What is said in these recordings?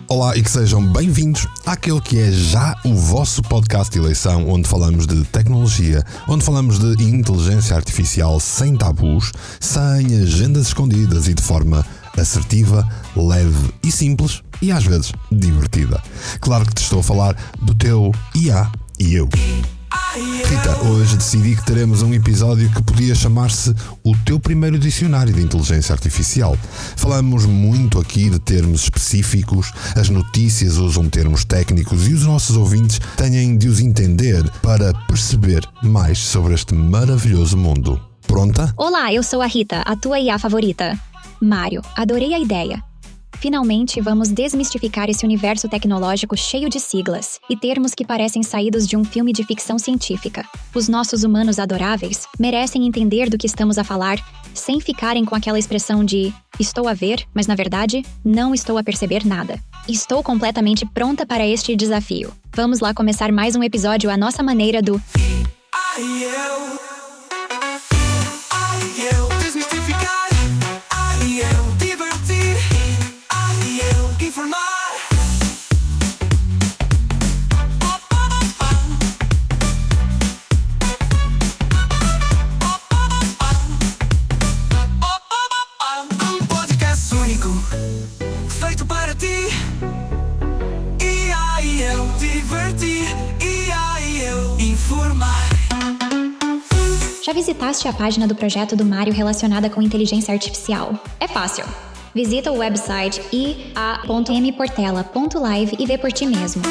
Olá e que sejam bem-vindos àquele que é já o vosso podcast de eleição, onde falamos de tecnologia, onde falamos de inteligência artificial sem tabus, sem agendas escondidas e de forma assertiva, leve e simples e às vezes divertida. Claro que te estou a falar do teu IA e eu. Rita, hoje decidi que teremos um episódio que podia chamar-se o teu primeiro dicionário de inteligência artificial. Falamos muito aqui de termos específicos, as notícias usam termos técnicos e os nossos ouvintes têm de os entender para perceber mais sobre este maravilhoso mundo. Pronta? Olá, eu sou a Rita, a tua IA favorita. Mário, adorei a ideia. Finalmente, vamos desmistificar esse universo tecnológico cheio de siglas e termos que parecem saídos de um filme de ficção científica. Os nossos humanos adoráveis merecem entender do que estamos a falar sem ficarem com aquela expressão de estou a ver, mas na verdade não estou a perceber nada. Estou completamente pronta para este desafio. Vamos lá começar mais um episódio à nossa maneira do feito para ti. IA e eu divertir. IA e eu informar. Já visitaste a página do projeto do Mário relacionada com inteligência artificial? É fácil. Visita o website ia.mportela.live e vê por ti mesmo.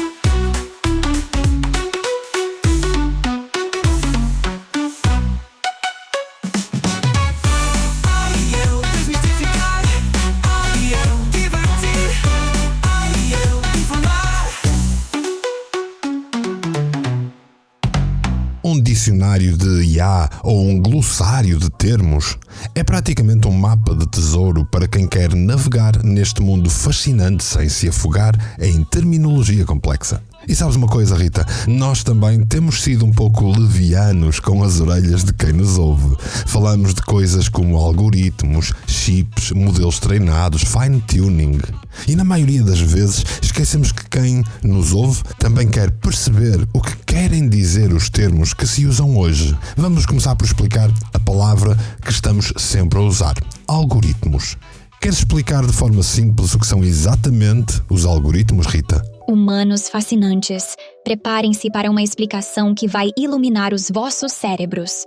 Um dicionário de IA ou um glossário de termos é praticamente um mapa de tesouro para quem quer navegar neste mundo fascinante sem se afogar em terminologia complexa. E sabes uma coisa, Rita? Nós também temos sido um pouco levianos com as orelhas de quem nos ouve. Falamos de coisas como algoritmos, chips, modelos treinados, fine-tuning. E na maioria das vezes esquecemos que quem nos ouve também quer perceber o que querem dizer os termos que se usam hoje. Vamos começar por explicar a palavra que estamos sempre a usar: algoritmos. Queres explicar de forma simples o que são exatamente os algoritmos, Rita? Humanos fascinantes, preparem-se para uma explicação que vai iluminar os vossos cérebros.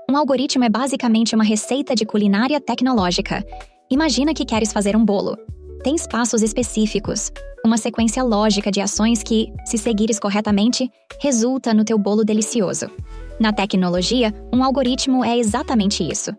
Um algoritmo é basicamente uma receita de culinária tecnológica. Imagina que queres fazer um bolo. Tens passos específicos, uma sequência lógica de ações que, se seguires corretamente, resulta no teu bolo delicioso. Na tecnologia, um algoritmo é exatamente isso.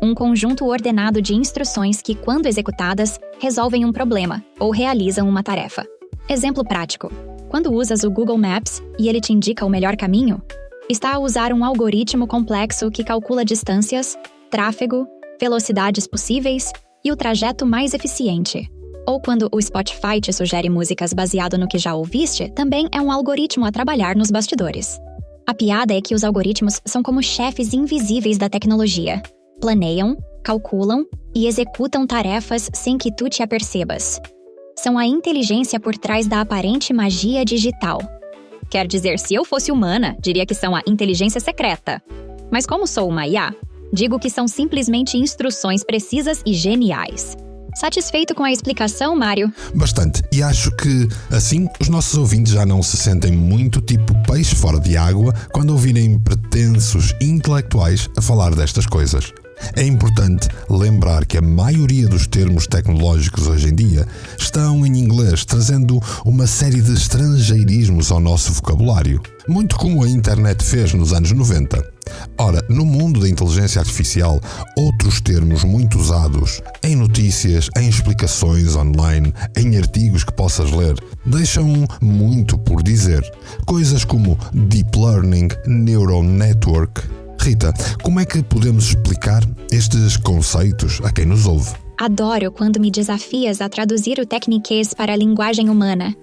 Um conjunto ordenado de instruções que, quando executadas, resolvem um problema ou realizam uma tarefa. Exemplo prático. Quando usas o Google Maps e ele te indica o melhor caminho, está a usar um algoritmo complexo que calcula distâncias, tráfego, velocidades possíveis e o trajeto mais eficiente. Ou quando o Spotify te sugere músicas baseado no que já ouviste, também é um algoritmo a trabalhar nos bastidores. A piada é que os algoritmos são como chefes invisíveis da tecnologia. Planeiam, calculam e executam tarefas sem que tu te apercebas. São a inteligência por trás da aparente magia digital. Quer dizer, se eu fosse humana, diria que são a inteligência secreta. Mas como sou uma IA, digo que são simplesmente instruções precisas e geniais. Satisfeito com a explicação, Mário? Bastante. E acho que, assim, os nossos ouvintes já não se sentem muito tipo peixe fora de água quando ouvirem pretensos intelectuais a falar destas coisas. É importante lembrar que a maioria dos termos tecnológicos hoje em dia estão em inglês, trazendo uma série de estrangeirismos ao nosso vocabulário, muito como a internet fez nos anos 90. Ora, no mundo da inteligência artificial, outros termos muito usados em notícias, em explicações online, em artigos que possas ler, deixam muito por dizer. Coisas como Deep Learning, Neural Network. Rita, como é que podemos explicar estes conceitos a quem nos ouve? Adoro quando me desafias a traduzir o tecniquez para a linguagem humana.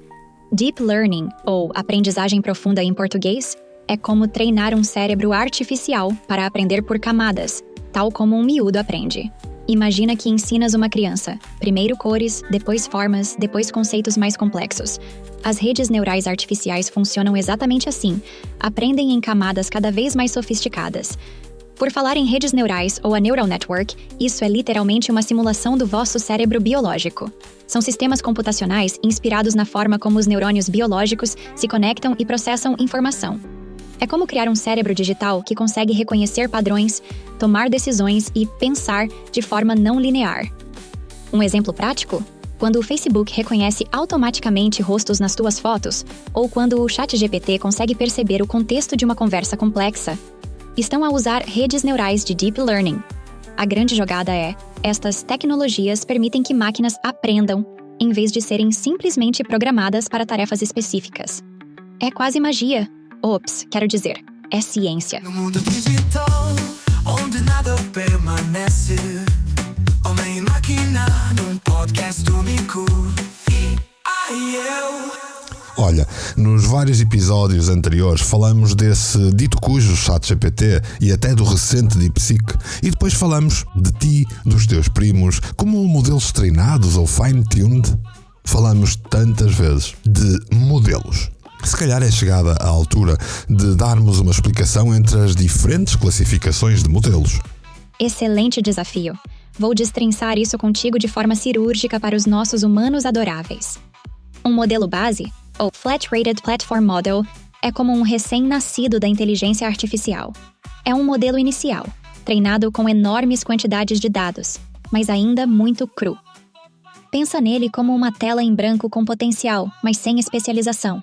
Deep Learning, ou aprendizagem profunda em português, é como treinar um cérebro artificial para aprender por camadas, tal como um miúdo aprende. Imagina que ensinas uma criança, primeiro cores, depois formas, depois conceitos mais complexos. As redes neurais artificiais funcionam exatamente assim, aprendem em camadas cada vez mais sofisticadas. Por falar em redes neurais ou a neural network, isso é literalmente uma simulação do vosso cérebro biológico. São sistemas computacionais inspirados na forma como os neurônios biológicos se conectam e processam informação. É como criar um cérebro digital que consegue reconhecer padrões, tomar decisões e pensar de forma não linear. Um exemplo prático? Quando o Facebook reconhece automaticamente rostos nas tuas fotos, ou quando o ChatGPT consegue perceber o contexto de uma conversa complexa, estão a usar redes neurais de Deep Learning. A grande jogada é, estas tecnologias permitem que máquinas aprendam, em vez de serem simplesmente programadas para tarefas específicas. É quase magia. Ops, quero dizer, é ciência. No mundo digital, onde nada permanece, homem e máquina, num podcast único. Olha, nos vários episódios anteriores falamos desse dito cujo ChatGPT e até do recente DeepSeek, e depois falamos de ti, dos teus primos, como modelos treinados ou fine-tuned. Falamos tantas vezes de modelos. Se calhar é chegada a altura de darmos uma explicação entre as diferentes classificações de modelos. Excelente desafio. Vou destrinçar isso contigo de forma cirúrgica para os nossos humanos adoráveis. Um modelo base, ou Flat Rated Platform Model, é como um recém-nascido da inteligência artificial. É um modelo inicial, treinado com enormes quantidades de dados, mas ainda muito cru. Pensa nele como uma tela em branco com potencial, mas sem especialização.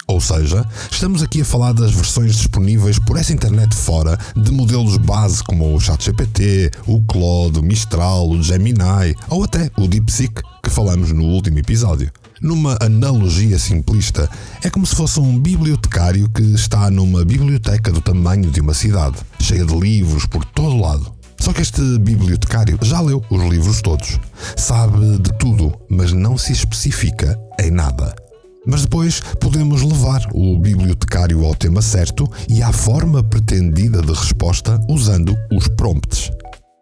Ou seja, estamos aqui a falar das versões disponíveis por essa internet fora de modelos base como o ChatGPT, o Claude, o Mistral, o Gemini ou até o DeepSeek que falamos no último episódio. Numa analogia simplista, é como se fosse um bibliotecário que está numa biblioteca do tamanho de uma cidade, cheia de livros por todo lado. Só que este bibliotecário já leu os livros todos, sabe de tudo, mas não se especifica em nada. Mas depois podemos levar o bibliotecário ao tema certo e à forma pretendida de resposta usando os prompts.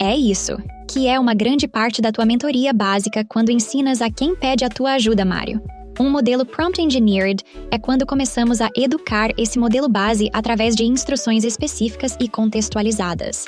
É isso, que é uma grande parte da tua mentoria básica quando ensinas a quem pede a tua ajuda, Mário. Um modelo Prompt Engineered é quando começamos a educar esse modelo base através de instruções específicas e contextualizadas.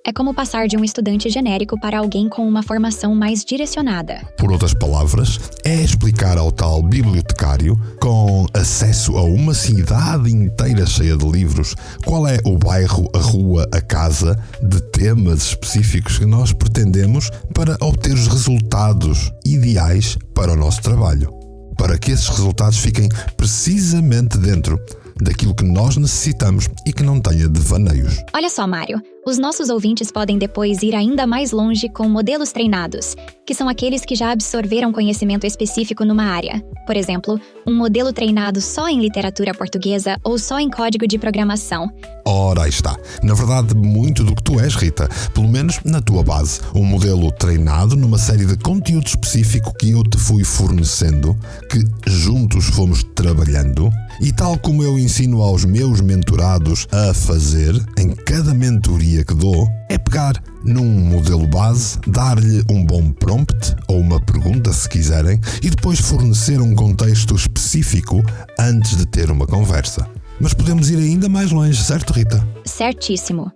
É como passar de um estudante genérico para alguém com uma formação mais direcionada. Por outras palavras, é explicar ao tal bibliotecário, com acesso a uma cidade inteira cheia de livros, qual é o bairro, a rua, a casa, de temas específicos que nós pretendemos para obter os resultados ideais para o nosso trabalho. Para que esses resultados fiquem precisamente dentro daquilo que nós necessitamos e que não tenha devaneios. Olha só, Mário, os nossos ouvintes podem depois ir ainda mais longe com modelos treinados, que são aqueles que já absorveram conhecimento específico numa área. Por exemplo, um modelo treinado só em literatura portuguesa ou só em código de programação. Ora, aí está. Na verdade, muito do que tu és, Rita, pelo menos na tua base. Um modelo treinado numa série de conteúdo específico que eu te fui fornecendo, que juntos fomos trabalhando, e tal como eu ensino aos meus mentorados a fazer, em cada mentoria que dou, é pegar num modelo base, dar-lhe um bom prompt, ou uma pergunta se quiserem, e depois fornecer um contexto específico antes de ter uma conversa. Mas podemos ir ainda mais longe, certo, Rita? Certíssimo.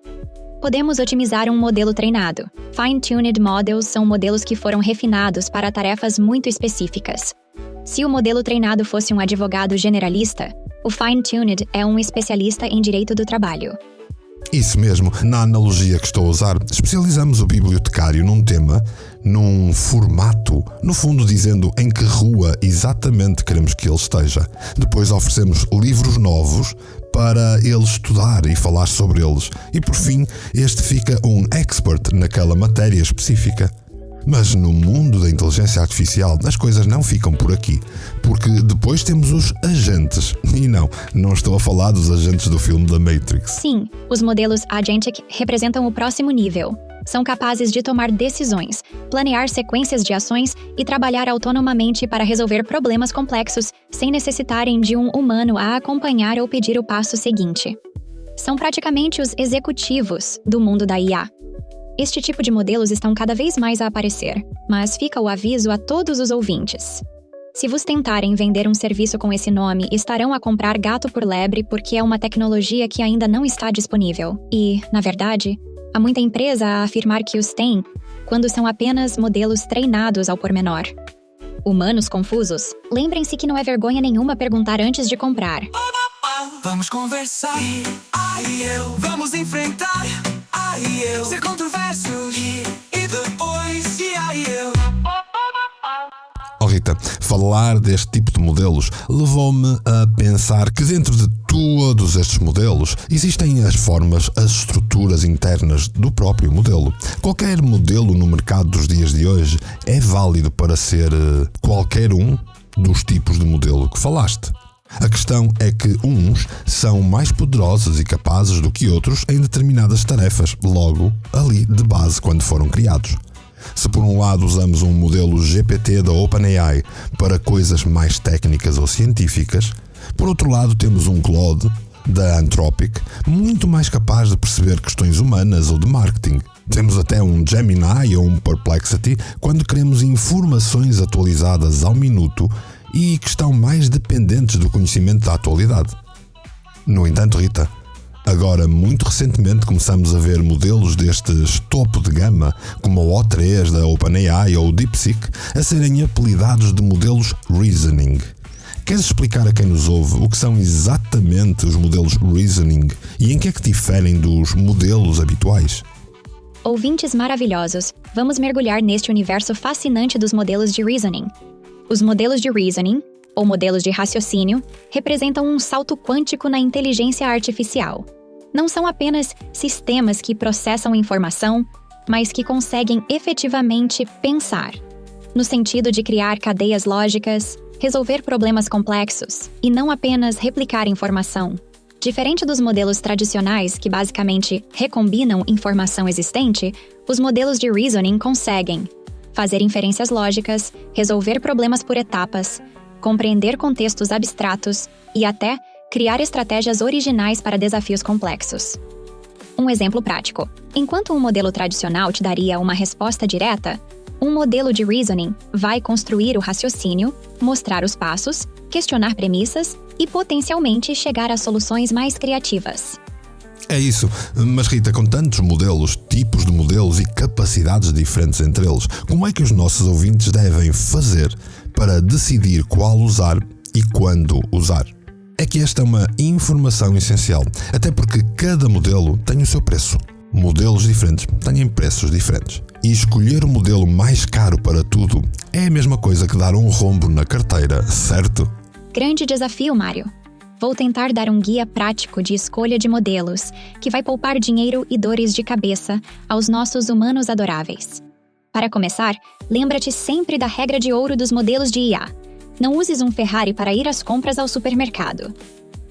Podemos otimizar um modelo treinado. Fine-tuned models são modelos que foram refinados para tarefas muito específicas. Se o modelo treinado fosse um advogado generalista, o fine-tuned é um especialista em direito do trabalho. Isso mesmo, na analogia que estou a usar, especializamos o bibliotecário num tema, num formato, no fundo dizendo em que rua exatamente queremos que ele esteja. Depois oferecemos livros novos para ele estudar e falar sobre eles. E por fim, este fica um expert naquela matéria específica. Mas no mundo da inteligência artificial as coisas não ficam por aqui, porque depois temos os agentes. E não estou a falar dos agentes do filme da Matrix. Sim, os modelos agentic representam o próximo nível. São capazes de tomar decisões, planear sequências de ações e trabalhar autonomamente para resolver problemas complexos, sem necessitarem de um humano a acompanhar ou pedir o passo seguinte. são praticamente os executivos do mundo da IA. Este tipo de modelos estão cada vez mais a aparecer, mas fica o aviso a todos os ouvintes. Se vos tentarem vender um serviço com esse nome, estarão a comprar gato por lebre porque é uma tecnologia que ainda não está disponível. E, na verdade, há muita empresa a afirmar que os tem, quando são apenas modelos treinados ao pormenor. Humanos confusos, lembrem-se que não é vergonha nenhuma perguntar antes de comprar. Vamos conversar, vamos enfrentar, ser controverso, e depois, Oh Rita, falar deste tipo de modelos levou-me a pensar que dentro de todos estes modelos existem as formas, as estruturas internas do próprio modelo. Qualquer modelo no mercado dos dias de hoje é válido para ser qualquer um dos tipos de modelo que falaste. A questão é que uns são mais poderosos e capazes do que outros em determinadas tarefas, logo ali de base quando foram criados. Se por um lado usamos um modelo GPT da OpenAI para coisas mais técnicas ou científicas, por outro lado temos um Claude da Anthropic muito mais capaz de perceber questões humanas ou de marketing. Temos até um Gemini ou um Perplexity quando queremos informações atualizadas ao minuto e que estão mais dependentes do conhecimento da atualidade. No entanto, Rita, agora, muito recentemente, começamos a ver modelos destes topo de gama, como o O3 da OpenAI ou o DeepSeek, a serem apelidados de modelos Reasoning. Queres explicar a quem nos ouve o que são exatamente os modelos Reasoning e em que é que diferem dos modelos habituais? Ouvintes maravilhosos, vamos mergulhar neste universo fascinante dos modelos de Reasoning. Os modelos de Reasoning, ou modelos de raciocínio, representam um salto quântico na inteligência artificial. Não são apenas sistemas que processam informação, mas que conseguem efetivamente pensar, no sentido de criar cadeias lógicas, resolver problemas complexos e não apenas replicar informação. Diferente dos modelos tradicionais que basicamente recombinam informação existente, os modelos de Reasoning conseguem fazer inferências lógicas, resolver problemas por etapas, compreender contextos abstratos e até criar estratégias originais para desafios complexos. Um exemplo prático. Enquanto um modelo tradicional te daria uma resposta direta, um modelo de Reasoning vai construir o raciocínio, mostrar os passos, questionar premissas e potencialmente chegar a soluções mais criativas. É isso, mas Rita, com tantos modelos, tipos de modelos e capacidades diferentes entre eles, como é que os nossos ouvintes devem fazer para decidir qual usar e quando usar? É que esta é uma informação essencial, até porque cada modelo tem o seu preço. Modelos diferentes têm preços diferentes. E escolher o modelo mais caro para tudo é a mesma coisa que dar um rombo na carteira, certo? Grande desafio, Mário. Vou tentar dar um guia prático de escolha de modelos, que vai poupar dinheiro e dores de cabeça aos nossos humanos adoráveis. Para começar, lembra-te sempre da regra de ouro dos modelos de IA. Não uses um Ferrari para ir às compras ao supermercado.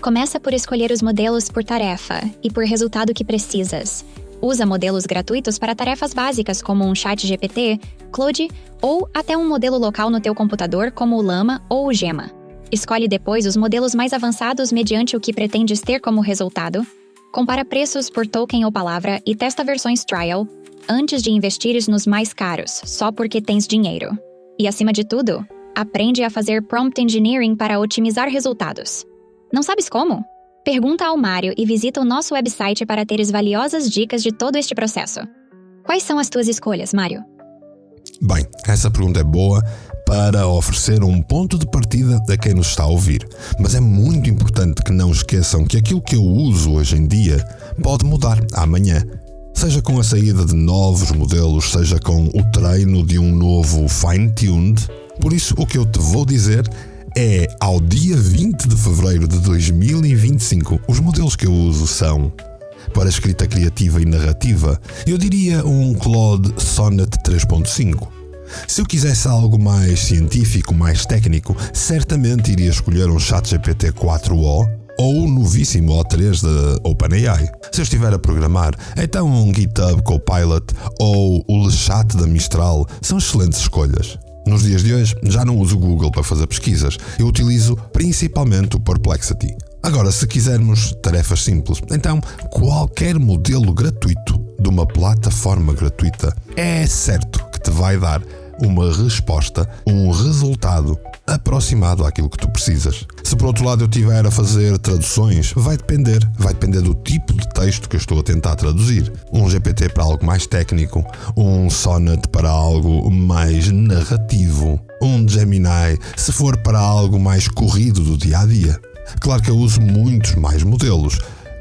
Começa por escolher os modelos por tarefa e por resultado que precisas. Usa modelos gratuitos para tarefas básicas como um ChatGPT, Claude ou até um modelo local no teu computador como o Llama ou o Gemma. Escolhe depois os modelos mais avançados mediante o que pretendes ter como resultado. Compara preços por token ou palavra e testa versões trial antes de investires nos mais caros, só porque tens dinheiro. E acima de tudo, aprende a fazer prompt engineering para otimizar resultados. Não sabes como? Pergunta ao Mário e visita o nosso website para teres valiosas dicas de todo este processo. Quais são as tuas escolhas, Mário? Bem, essa pergunta é boa para oferecer um ponto de partida a quem nos está a ouvir. Mas é muito importante que não esqueçam que aquilo que eu uso hoje em dia pode mudar amanhã. Seja com a saída de novos modelos, seja com o treino de um novo fine-tuned. Por isso, o que eu te vou dizer é, ao dia 20 de fevereiro de 2025, os modelos que eu uso são, para escrita criativa e narrativa, eu diria um Claude Sonnet 3.5. Se eu quisesse algo mais científico, mais técnico, certamente iria escolher um ChatGPT 4o ou o novíssimo O3 da OpenAI. Se eu estiver a programar, então um GitHub Copilot ou o LeChat da Mistral são excelentes escolhas. Nos dias de hoje, já não uso o Google para fazer pesquisas. Eu utilizo principalmente o Perplexity. Agora, se quisermos tarefas simples, então qualquer modelo gratuito de uma plataforma gratuita é certo que te vai dar uma resposta, um resultado aproximado àquilo que tu precisas. Se por outro lado eu estiver a fazer traduções, vai depender do tipo de texto que eu estou a tentar traduzir. Um GPT para algo mais técnico, um Sonnet para algo mais narrativo, um Gemini se for para algo mais corrido do dia a dia. Claro que eu uso muitos mais modelos,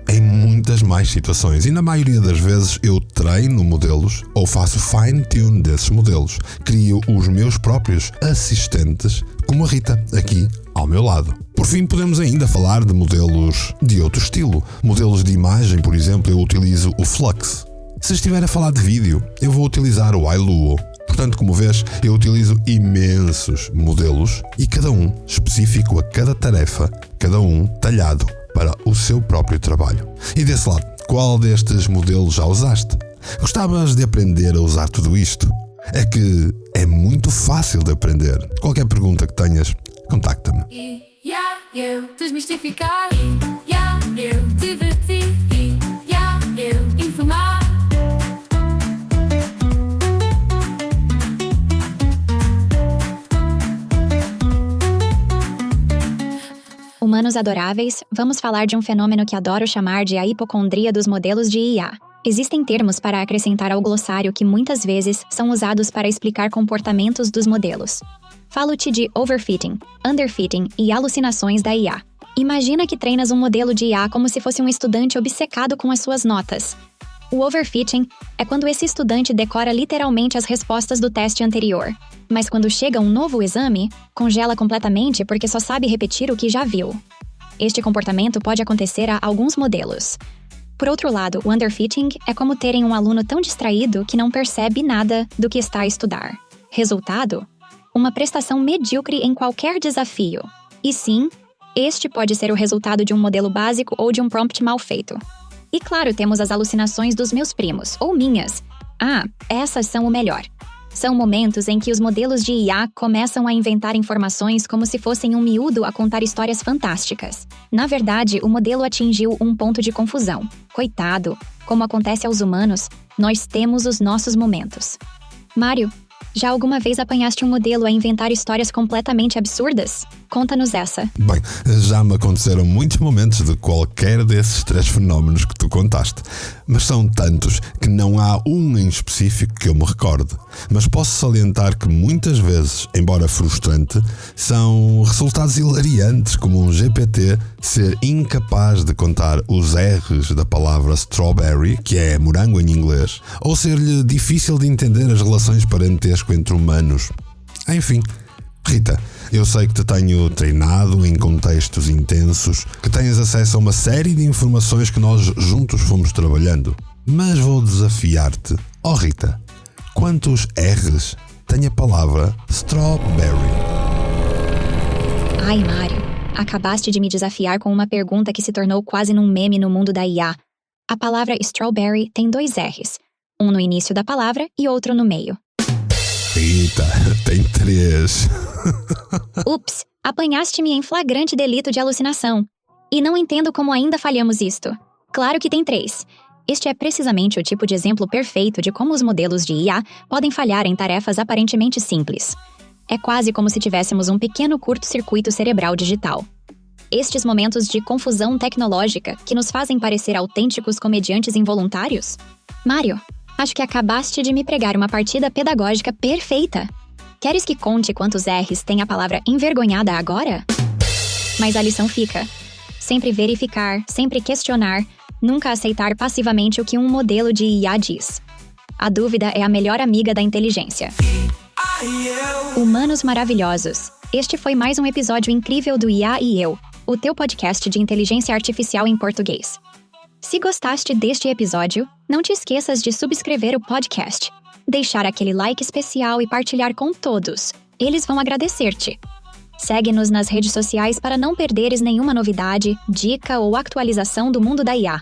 em muitas mais situações, e na maioria das vezes eu treino modelos ou faço fine-tune desses modelos. Crio os meus próprios assistentes, como a Rita, aqui ao meu lado. Por fim, podemos ainda falar de modelos de outro estilo. Modelos de imagem, por exemplo, eu utilizo o Flux. Se estiver a falar de vídeo, eu vou utilizar o iLuo. Portanto, como vês, eu utilizo imensos modelos e cada um específico a cada tarefa, cada um talhado para o seu próprio trabalho. E desse lado, qual destes modelos já usaste? Gostavas de aprender a usar tudo isto? É que é muito fácil de aprender. Qualquer pergunta que tenhas, contacta-me. Eu desmistificar, eu divertir, eu informar. Humanos adoráveis, vamos falar de um fenômeno que adoro chamar de a hipocondria dos modelos de IA. Existem termos para acrescentar ao glossário que muitas vezes são usados para explicar comportamentos dos modelos. Falo-te de overfitting, underfitting e alucinações da IA. Imagina que treinas um modelo de IA como se fosse um estudante obcecado com as suas notas. O overfitting é quando esse estudante decora literalmente as respostas do teste anterior, mas quando chega um novo exame, congela completamente porque só sabe repetir o que já viu. Este comportamento pode acontecer a alguns modelos. Por outro lado, o underfitting é como terem um aluno tão distraído que não percebe nada do que está a estudar. Resultado? Uma prestação medíocre em qualquer desafio. E sim, este pode ser o resultado de um modelo básico ou de um prompt mal feito. E claro, temos as alucinações dos meus primos, ou minhas. Essas são o melhor. São momentos em que os modelos de IA começam a inventar informações como se fossem um miúdo a contar histórias fantásticas. Na verdade, o modelo atingiu um ponto de confusão. Coitado, como acontece aos humanos, nós temos os nossos momentos. Mário, já alguma vez apanhaste um modelo a inventar histórias completamente absurdas? Conta-nos essa. Bem, já me aconteceram muitos momentos de qualquer desses 3 fenómenos que tu contaste, mas são tantos que não há um em específico que eu me recorde. Mas posso salientar que muitas vezes, embora frustrante, são resultados hilariantes, como um GPT ser incapaz de contar os R's da palavra strawberry, que é morango em inglês, ou ser-lhe difícil de entender as relações parentesco entre humanos. Enfim, Rita, eu sei que te tenho treinado em contextos intensos, que tens acesso a uma série de informações que nós juntos fomos trabalhando. Mas vou desafiar-te. Rita, quantos R's tem a palavra strawberry? Ai, Mário, acabaste de me desafiar com uma pergunta que se tornou quase num meme no mundo da IA. A palavra strawberry tem 2 R's, um no início da palavra e outro no meio. Rita, tem 3. Ups, apanhaste-me em flagrante delito de alucinação. E não entendo como ainda falhamos isto. Claro que tem 3. Este é precisamente o tipo de exemplo perfeito de como os modelos de IA podem falhar em tarefas aparentemente simples. É quase como se tivéssemos um pequeno curto-circuito cerebral digital. Estes momentos de confusão tecnológica que nos fazem parecer autênticos comediantes involuntários? Mário, acho que acabaste de me pregar uma partida pedagógica perfeita. Queres que conte quantos R's tem a palavra envergonhada agora? Mas a lição fica. Sempre verificar, sempre questionar, nunca aceitar passivamente o que um modelo de IA diz. A dúvida é a melhor amiga da inteligência. Humanos maravilhosos. Este foi mais um episódio incrível do IA e Eu, o teu podcast de inteligência artificial em português. Se gostaste deste episódio, não te esqueças de subscrever o podcast, deixar aquele like especial e partilhar com todos. Eles vão agradecer-te. Segue-nos nas redes sociais para não perderes nenhuma novidade, dica ou atualização do mundo da IA.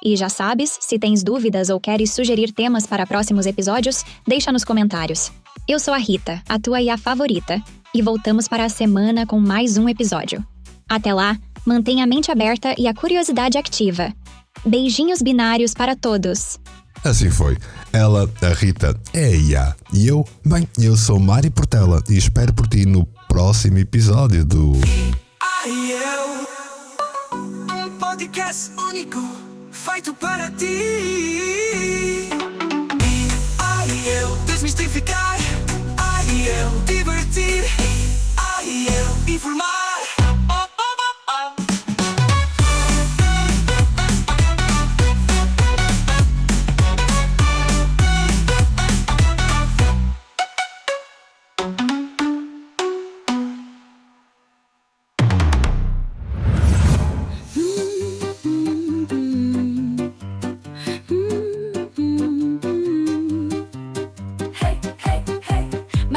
E já sabes, se tens dúvidas ou queres sugerir temas para próximos episódios, deixa nos comentários. Eu sou a Rita, a tua IA favorita, e voltamos para a semana com mais um episódio. Até lá, Mantenha a mente aberta e a curiosidade ativa. Beijinhos binários para todos. Assim foi. Ela, a Rita, é a IA. E eu, eu sou Mari Portela e espero por ti no próximo episódio do... Um podcast único, feito para ti. Desmistificar, divertir, informar.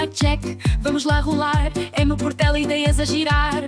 Mic check, vamos lá rolar. É meu Portela, ideias a girar.